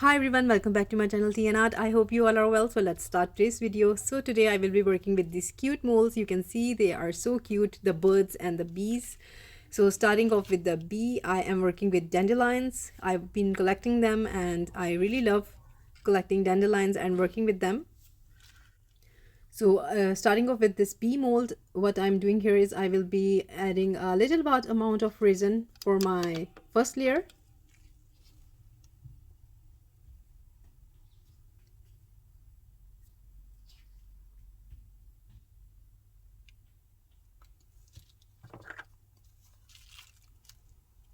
Hi everyone, welcome back to my channel Tea&Art. I hope you all are well. So let's start today's video. So today I will be working with these cute molds. You can see they are so cute, the birds and the bees. So starting off with the bee, I am working with dandelions. I've been collecting them and I really love collecting dandelions and working with them. So starting off with this bee mold, what I'm doing here is I will be adding a little bit amount of resin for my first layer.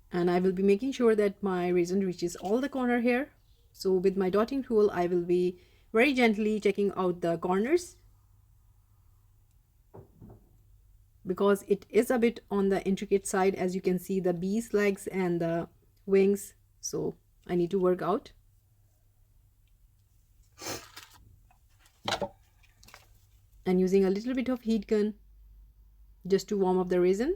And I will be making sure that my resin reaches all the corner here. So with my dotting tool, I will be very gently checking out the corners because it is a bit on the intricate side, as you can see the bee's legs and the wings. So I need to work out. And using a little bit of heat gun just to warm up the resin.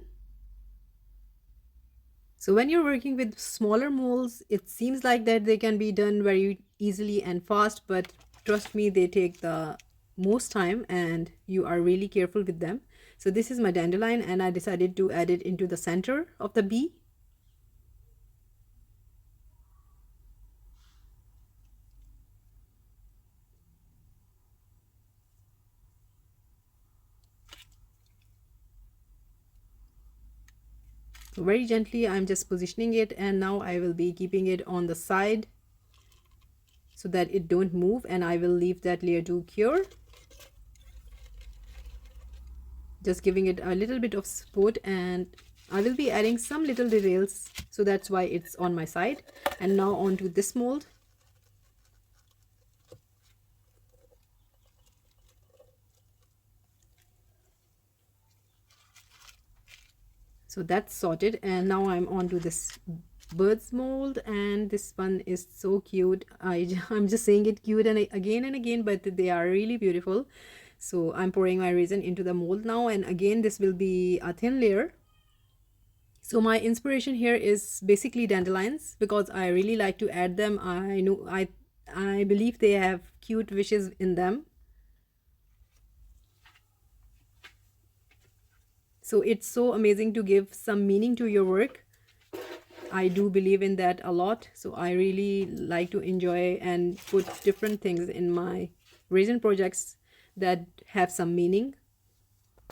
So when you're working with smaller molds, it seems like that they can be done very easily and fast, but trust me, they take the most time and you are really careful with them. So this is my dandelion and I decided to add it into the center of the bee. So very gently I'm just positioning it, and now I will be keeping it on the side so that it don't move, and I will leave that layer to cure. Just giving it a little bit of support, and I will be adding some little details, so that's why it's on my side. And now on to this mold. So that's sorted, and now I'm on to this birds mold, and this one is so cute. I'm just saying it cute and again, but they are really beautiful. So I'm pouring my resin into the mold now, and again this will be a thin layer. So my inspiration here is basically dandelions because I really like to add them. I believe they have cute wishes in them. So it's so amazing to give some meaning to your work. I do believe in that a lot. So I really like to enjoy and put different things in my resin projects that have some meaning.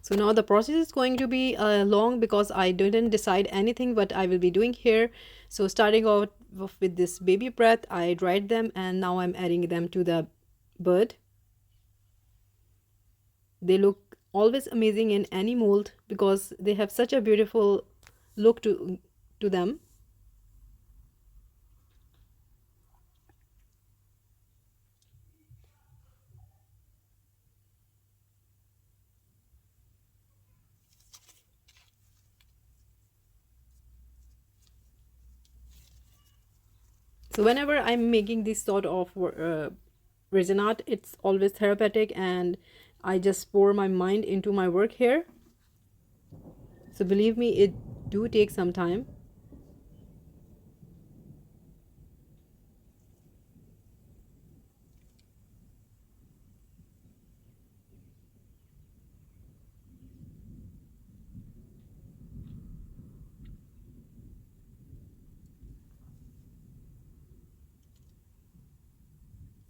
So now the process is going to be long because I didn't decide anything what I will be doing here. So starting out with this baby breath, I dried them and now I'm adding them to the bird. They look always amazing in any mold because they have such a beautiful look to them. So whenever I'm making this sort of resin art, it's always therapeutic and I just pour my mind into my work here. So believe me, it do take some time.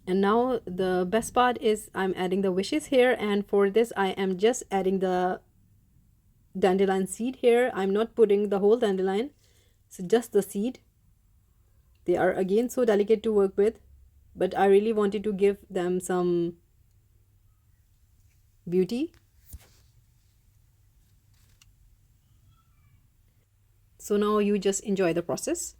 And now the best part is I'm adding the wishes here, and for this I am just adding the dandelion seed here. I'm not putting the whole dandelion, so just the seed. They are again so delicate to work with, but I really wanted to give them some beauty. So now you just enjoy the process.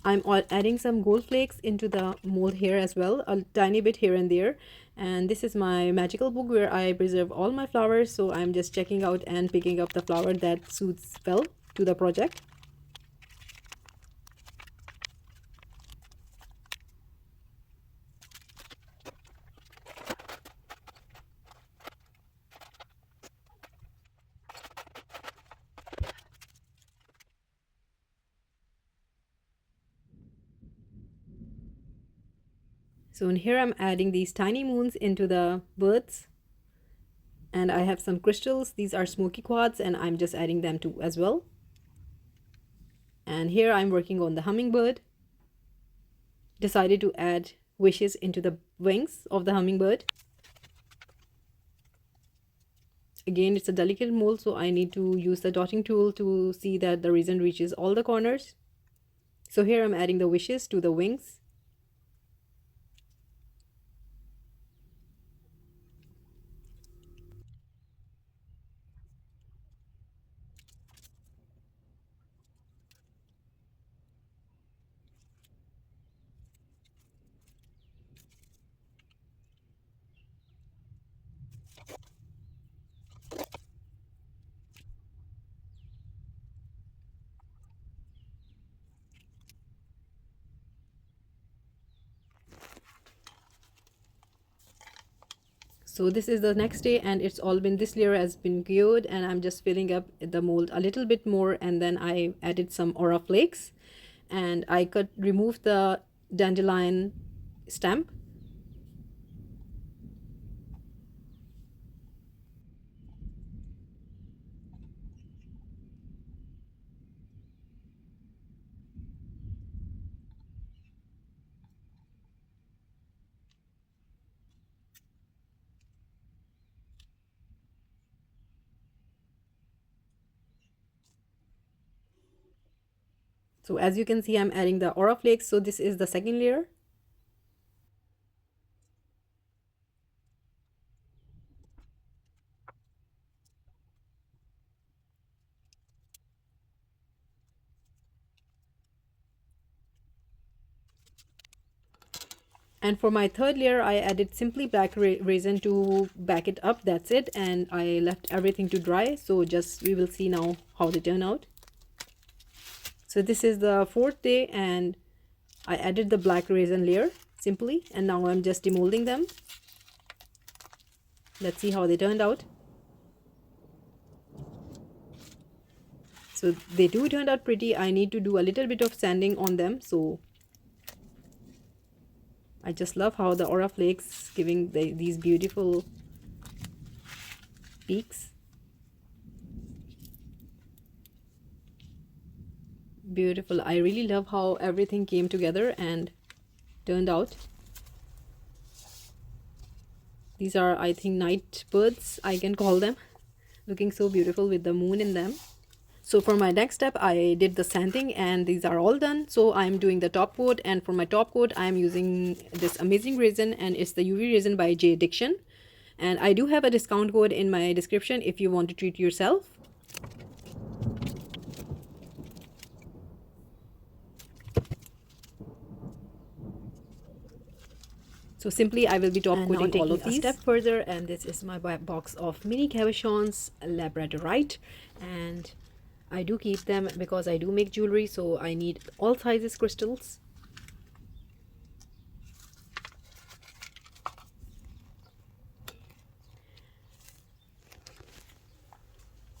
I'm adding some gold flakes into the mold here as well, a tiny bit here and there. And this is my magical book where I preserve all my flowers, so I'm just checking out and picking up the flower that suits well to the project. So in here I'm adding these tiny moons into the birds, and I have some crystals. These are smoky quartz, and I'm just adding them too as well. And here I'm working on the hummingbird. Decided to add wishes into the wings of the hummingbird. Again, it's a delicate mold, so I need to use the dotting tool to see that the resin reaches all the corners. So here I'm adding the wishes to the wings. So this is the next day, and it's all been, this layer has been cured, and I'm just filling up the mold a little bit more, and then I added some aura flakes, and I removed the dandelion stamp. So as you can see, I'm adding the aura flakes. So this is the second layer. And for my third layer, I added simply black resin to back it up. That's it. And I left everything to dry. So just, we will see now how they turn out. So this is the fourth day, and I added the black resin layer simply. And now I'm just demolding them. Let's see how they turned out. So they do turn out pretty. I need to do a little bit of sanding on them. So I just love how the aura flakes giving these beautiful peaks. Beautiful. I really love how everything came together and turned out. These are, I think, night birds, I can call them, looking so beautiful with the moon in them. So for my next step, I did the sanding, and these are all done. So I'm doing the top coat, and for my top coat, I'm using this amazing resin, and it's the UV resin by Jdiction. And I do have a discount code in my description if you want to treat yourself. So simply I will be top coating all of these. A step further, and this is my box of mini cabochons labradorite, and I do keep them because I do make jewelry, so I need all sizes crystals.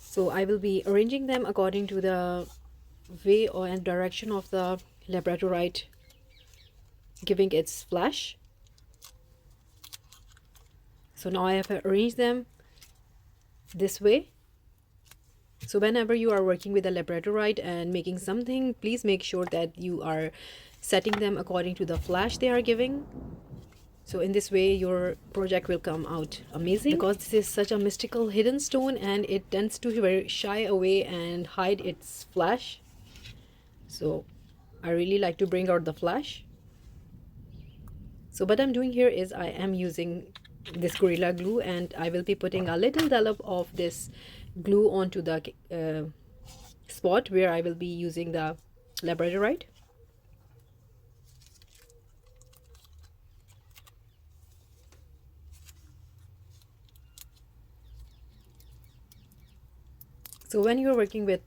So I will be arranging them according to the way and direction of the labradorite giving its flash. So now I have arranged them this way. So whenever you are working with a labradorite and making something, please make sure that you are setting them according to the flash they are giving. So in this way your project will come out amazing, because this is such a mystical hidden stone and it tends to very shy away and hide its flash. So I really like to bring out the flash. So what I'm doing here is I am using this Gorilla Glue, and I will be putting a little dollop of this glue onto the spot where I will be using the labradorite. So when you're working with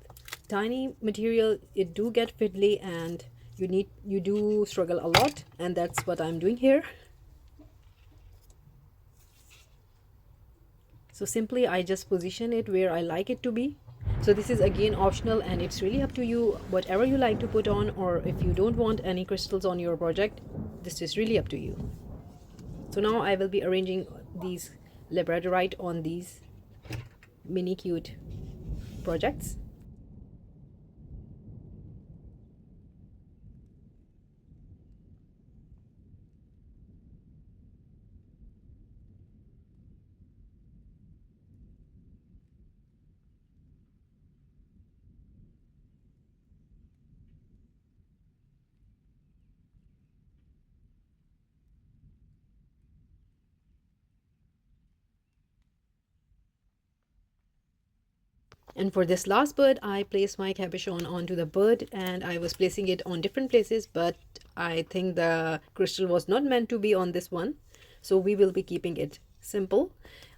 tiny material, it do get fiddly and you do struggle a lot, and that's what I'm doing here. So simply I just position it where I like it to be. So this is again optional, and it's really up to you, whatever you like to put on, or if you don't want any crystals on your project, this is really up to you. So now I will be arranging these labradorite on these mini cute projects. And for this last bird, I placed my cabochon onto the bird, and I was placing it on different places, but I think the crystal was not meant to be on this one. So we will be keeping it simple,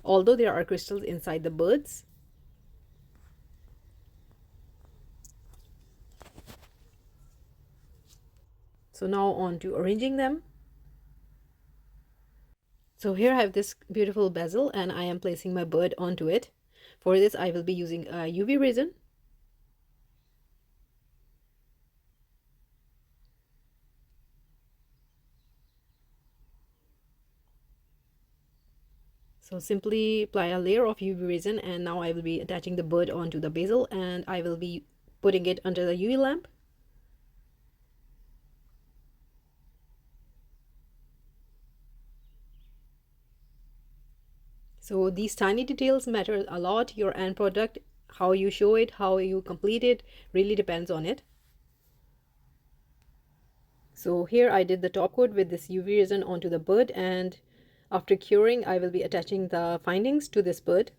although there are crystals inside the birds. So now on to arranging them. So here I have this beautiful bezel, and I am placing my bird onto it. For this I will be using a UV resin. So simply apply a layer of UV resin, and now I will be attaching the bird onto the bezel, and I will be putting it under the UV lamp. So these tiny details matter a lot. Your end product, how you show it, how you complete it, really depends on it. So here I did the top coat with this UV resin onto the bird, and after curing I will be attaching the findings to this bird.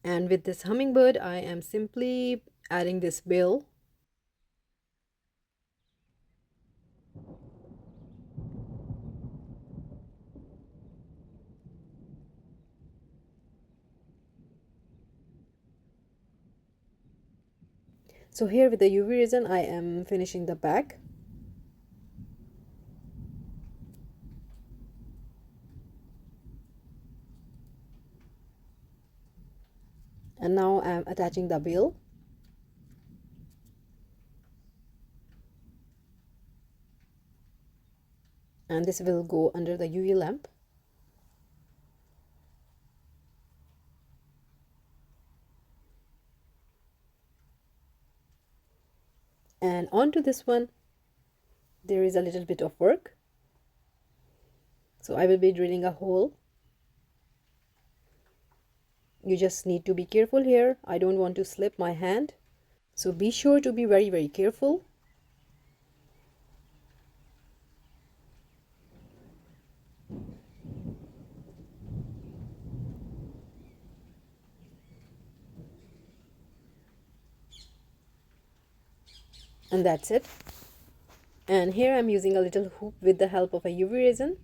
And with this hummingbird I am simply adding this bill. So here with the UV resin I am finishing the back. And now I am attaching the bill. And this will go under the UV lamp. And onto this one there is a little bit of work. So I will be drilling a hole. You just need to be careful here. I don't want to slip my hand. So be sure to be very careful. And that's it. And here I'm using a little hoop with the help of a UV resin.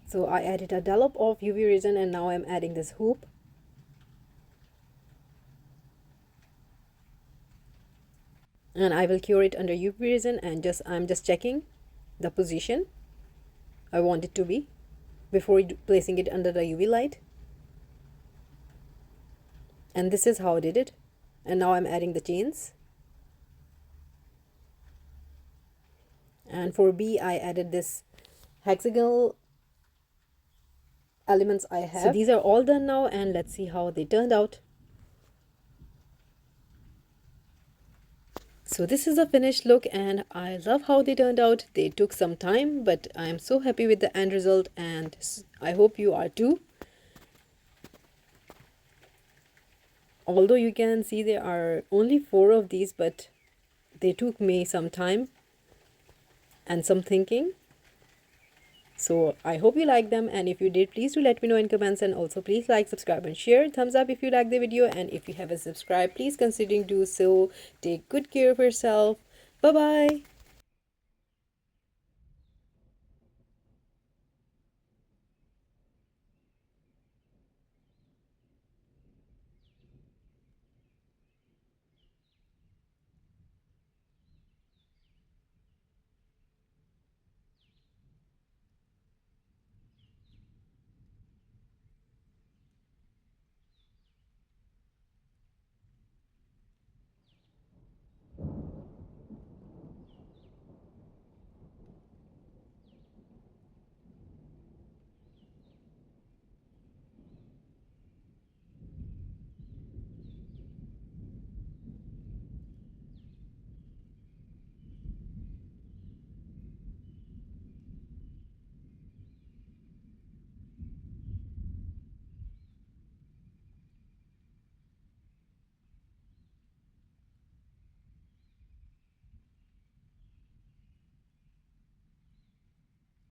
So I added a dollop of UV resin, and now I'm adding this hoop. And I will cure it under UV resin, and I'm just checking the position I want it to be before placing it under the UV light. And this is how I did it. And now I'm adding the chains. And for B I added this hexagonal elements I have. So these are all done now, and let's see how they turned out. So this is a finished look and I love how they turned out. They took some time, but I am so happy with the end result and I hope you are too. Although you can see there are only 4 of these, but they took me some time and some thinking. So I hope you like them, and if you did, please do let me know in comments, and also please like, subscribe and share. Thumbs up if you like the video, and if you haven't subscribed, please consider do so. Take good care of yourself. Bye bye.